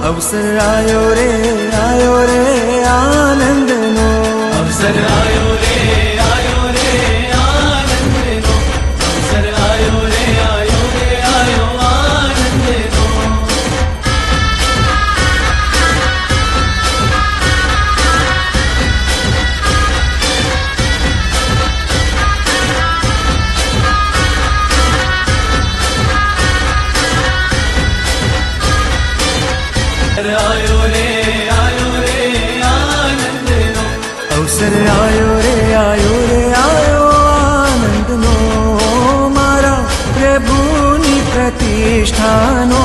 अवसर आयो रे आनंद नो अवसर आयो रे आनंद नो अवसर आयो रे आनंद नो आयो रे आनंद नो अवसर आयो रे आनंद नो मारा प्रभुनी प्रतिष्ठानो